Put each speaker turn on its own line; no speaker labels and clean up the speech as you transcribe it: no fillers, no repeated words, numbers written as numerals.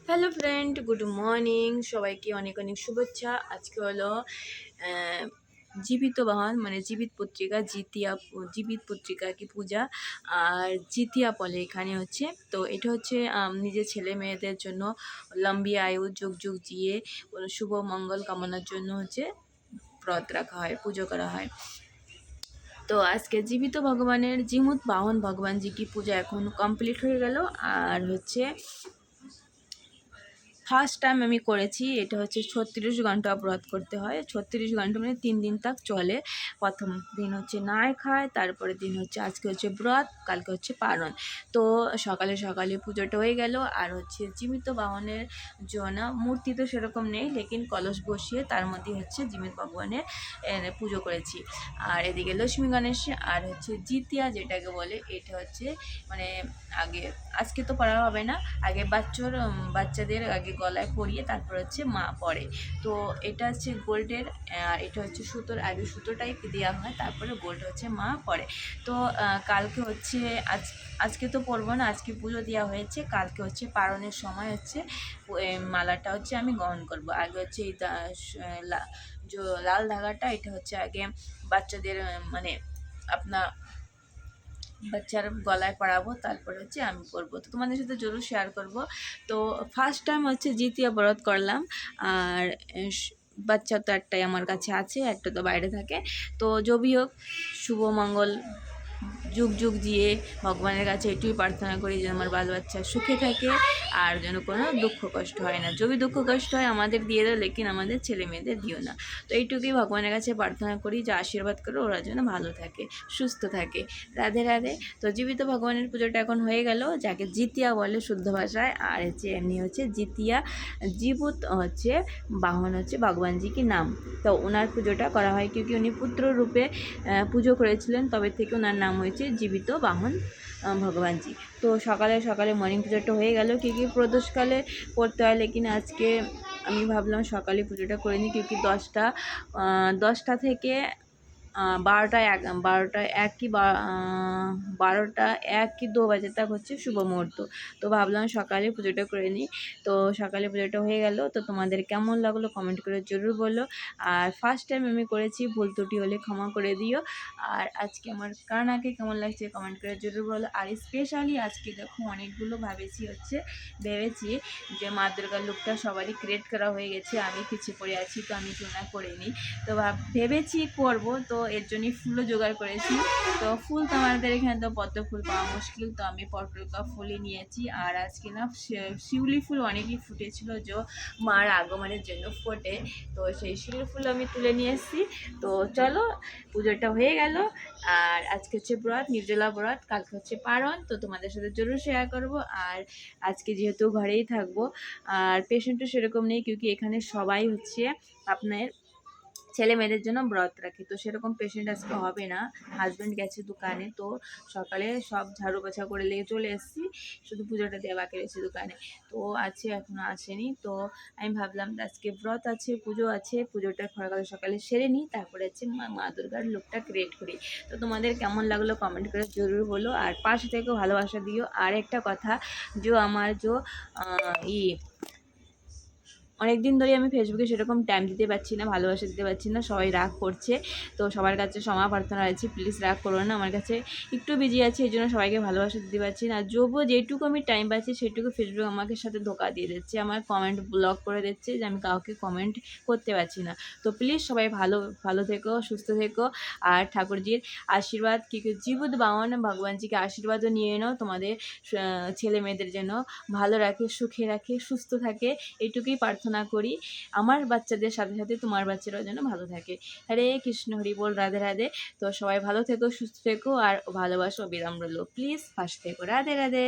Hello friend, good morning. সবাইকে অনেক অনেক শুভেচ্ছা। আজকে হলো জীবিত বাহন মানে জীবিত পত্রিকা জীবিত পত্রিকা কি পূজা আর জিতিয়া বলে এখানে হচ্ছে। তো এটা হচ্ছে নিজের ছেলে মেয়েদের জন্য লম্বি আয়ু যুগ যুগ জিয়ে শুভ মঙ্গল কামনার জন্য হচ্ছে ব্রত রাখা হয়, পুজো করা হয়। তো আজকে জীবিত ভগবানের জীমূত বাহন ভগবানজি কি পূজা এখন কমপ্লিট হয়ে গেল। আর হচ্ছে ফার্স্ট টাইম আমি করেছি। এটা হচ্ছে 36 ঘন্টা ব্রত করতে হয়। 36 ঘন্টা মানে 3 দিন তাক চলে। প্রথম দিন হচ্ছে নাই খায়, তারপরের দিন হচ্ছে আজকে হচ্ছে ব্রত, কালকে হচ্ছে পারণ। তো সকালে সকালে পুজোটা হয়ে গেল। আর হচ্ছে জীবিত বাহনের জন্য মূর্তি তো সেরকম নেই, লেকিন কলস বসিয়ে তার মধ্যে হচ্ছে জীবিত ভগবানের পুজো করেছি। আর এদিকে লক্ষ্মী গণেশ আর হচ্ছে জিতিয়া যেটাকে বলে, এটা হচ্ছে মানে আজকে তো পড়া হবে না, আগে বাচ্চাদের আগে গলায় পরিয়ে তারপর হচ্ছে মা পরে। তো এটা হচ্ছে গোল্ডের, আর এটা হচ্ছে সুতোর, আগে সুতোটাই দেওয়া হয় তারপরে গোল্ড হচ্ছে মা পরে। তো কালকে হচ্ছে আজকে তো পরবো না, আজকে পুজো দেওয়া হয়েছে, কালকে হচ্ছে পারণের সময় হচ্ছে মালাটা হচ্ছে আমি গ্রহণ করব। আগে হচ্ছে এই লাল ধাগাটা, এটা হচ্ছে আগে বাচ্চাদের মানে আপনার বাচ্চার গলায় পরাবো, তারপরে হচ্ছে আমি পরবো। তো তোমাদের সাথে জরুর শেয়ার করব। তো ফার্স্ট টাইম হচ্ছে জিতিয়া ব্রত করলাম। আর বাচ্চা তো একটাই আমার কাছে আছে, একটা তো বাইরে থাকে। তো যবি হোক, শুভ মঙ্গল যুগ যুগ জিয়ে ভগবানের কাছে এটুই প্রার্থনা করি যেন আমার বাল বাচ্চা সুখে থাকে আর যেন কোনো দুঃখ কষ্ট হয় না। যদি দুঃখ কষ্ট হয় আমাদের দিয়ে দাও, লেকিন আমাদের ছেলে মেয়েদের দিও না। তো এইটুকুই ভগবানের কাছে প্রার্থনা করি যে আশীর্বাদ করো ওরা যেন ভালো থাকে, সুস্থ থাকে। রাধে রাধে। তো জীবিত ভগবানের পুজোটা এখন হয়ে গেল, যাকে জিতিয়া বলে শুদ্ধ ভাষায়। আর হচ্ছে এমনি হচ্ছে জিতিয়া জীবুত হচ্ছে বাহন হচ্ছে ভগবানজি কি নাম। তো ওনার পুজোটা করা হয় ক্योंकि উনি পুত্র রূপে পুজো করেছিলেন, তবে থেকে ওনার নাম হয়েছে জীবিত বাহন ভগবানজি। তো সকালে সকালে মর্নিং পুজোটা হয়ে গেল, কি প্রদোষকালে করতে হয়, লেকিন আজকে আমি ভাবলাম সকালে পুজোটা করে নিই क्योंकि 10টা থেকে 12টা 1 কি 2 বাজে তক হচ্ছে শুভ মুহূর্ত। তো ভাবলাম সকালে পুজোটা করে নিই। তো সকালে পুজোটা হয়ে গেল। তো তোমাদের কেমন লাগলো কমেন্ট করে জরুর বলো। আর ফার্স্ট টাইম আমি করেছি, ভুল ত্রুটি হলে ক্ষমা করে দিও। আর আজকে আমার কানাকে কেমন লাগছে কমেন্ট করে জরুর বলো। আর স্পেশালি আজকে দেখো অনেকগুলো ভেবেছি যে মা দুর্গার লুকটা সবারই ক্রিয়েট করা হয়ে গেছে, আমি পিছিয়ে পড়ে আছি, তো আমি চুনা করিনি। তো ভেবেছি করব, তো এর জন্যই ফুলও জোগাড় করেছি। তো ফুল তো আমাদের এখানে তো পদ্ম ফুল পাওয়া মুশকিল, তো আমি পটকা ফুলই নিয়েছি। আর আজকে না শিউলি ফুল অনেকই ফুটেছিল, যে মার আগমনের জন্য ফোটে, তো সেই শিউলি ফুল আমি তুলে নিয়ে এসেছি। তো চলো, পুজোটা হয়ে গেল। আর আজকে হচ্ছে ব্রত, নির্জলা ব্রত, কালকে হচ্ছে পারণ। তো তোমাদের সাথে জরুর শেয়ার করব। আর আজকে যেহেতু ঘরেই থাকবো, আর পেশেন্টও সেরকম নেই क्योंकि এখানে সবাই হচ্ছে আপনার ছেলে মেয়েদের জন্য ব্রত রাখে, তো সেরকম পেশেন্ট আজকে হবে না। হাজব্যান্ড গেছে দোকানে, তো সকালে সব ঝাড়ু পোছা করে নিয়ে চলে এসেছি, শুধু পুজোটা দেওয়া বাকি রয়েছে দোকানে। তো আছে, এখনো আসেনি। তো আমি ভাবলাম আজকে ব্রত আছে, পুজো আছে, পুজোটা সকালে সকালে সেরে নিই, তারপরে হচ্ছে মা দুর্গার লুকটা ক্রিয়েট করি। তো তোমাদের কেমন লাগলো কমেন্ট করে জরুর বলো। আর পাশে থেকেও ভালোবাসা দিও। আর একটা কথা, আমার অনেক দিন ধরে আমি ফেসবুকে সেরকম টাইম দিতে পারছি না, ভালোবাসা দিতে পারছি না, সবাই রাগ করছে। তো সবার কাছে ক্ষমা প্রার্থনা রয়েছে, প্লিজ রাগ করো না। আমার কাছে একটু বিজি আছে, এই জন্য সবাইকে ভালোবাসা দিতে পারছি না। যেটুকু আমি টাইম পাচ্ছি সেটুকু ফেসবুক আমাকে সাথে ধোকা দিয়ে দিচ্ছে, আমার কমেন্ট ব্লক করে দিচ্ছে, যে আমি কাউকে কমেন্ট করতে পারছি না। তো প্লিজ সবাই ভালো থেকো, সুস্থ থেকো। আর ঠাকুরজির আশীর্বাদ জীবুত বাহন ভগবানজিকে আশীর্বাদও নিয়ে নাও, তোমাদের ছেলে মেয়েদের যেন ভালো রাখে, সুখে রাখে, সুস্থ থাকে, এইটুকুই প্রার্থনা করি। আমার বাচ্চাদের সাথে সাথে তোমার বাচ্চারাও যেন ভালো থাকে। হরে কৃষ্ণ, হরি বল, রাধে রাধে। তো সবাই ভালো থেকো, সুস্থ থেকো, আর ভালোবাসো অবিরাম রইলো। প্লিজ পাশে থেকো। রাধে রাধে।